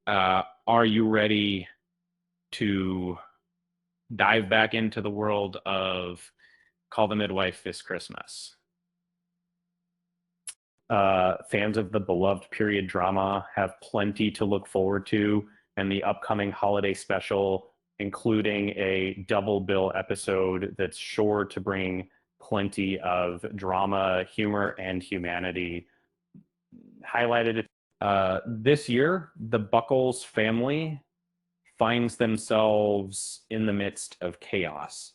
Are you ready to dive back into the world of Call the Midwife this Christmas? Fans of the beloved period drama have plenty to look forward to, and the upcoming holiday special, including a double bill episode that's sure to bring plenty of drama, humor, and humanity. Highlighted this year, the Buckles family finds themselves in the midst of chaos.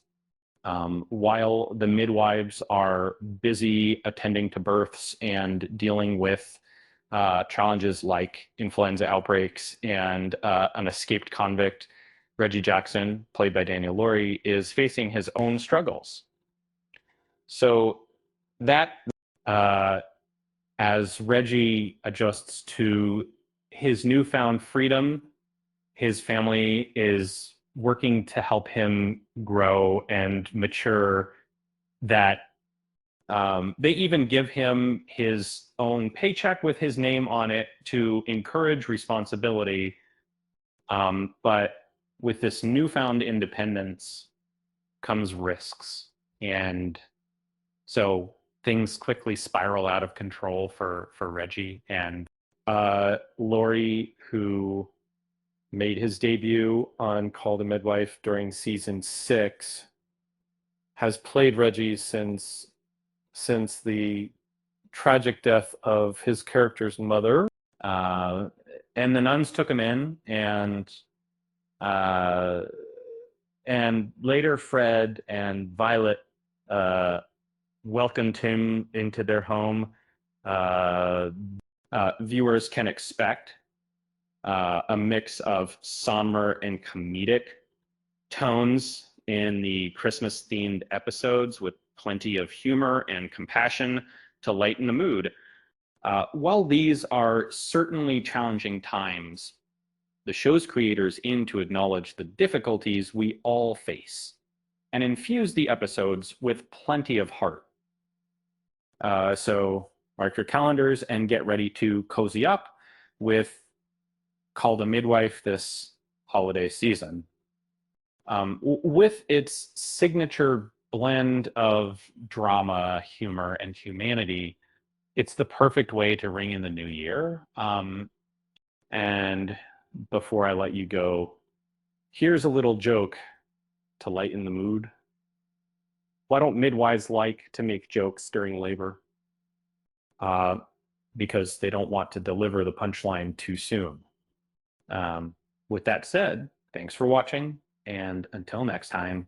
While the midwives are busy attending to births and dealing with challenges like influenza outbreaks and an escaped convict, Reggie Jackson, played by Daniel Laurie, is facing his own struggles. So that, as Reggie adjusts to his newfound freedom, his family is working to help him grow and mature. That they even give him his own paycheck with his name on it to encourage responsibility. But with this newfound independence comes risks. And so things quickly spiral out of control for Reggie. And Laurie, who made his debut on Call the Midwife during season 6, has played Reggie since the tragic death of his character's mother. And the nuns took him in, and later Fred and Violet welcomed him into their home. Viewers can expect a mix of somber and comedic tones in the Christmas-themed episodes, with plenty of humor and compassion to lighten the mood. While these are certainly challenging times, the show's creators aim to acknowledge the difficulties we all face and infuse the episodes with plenty of heart. So mark your calendars and get ready to cozy up with Call the Midwife this holiday season. With its signature blend of drama, humor, and humanity, it's the perfect way to ring in the new year. And before I let you go, here's a little joke to lighten the mood. Why don't midwives like to make jokes during labor? Because they don't want to deliver the punchline too soon. With that said, thanks for watching, and until next time,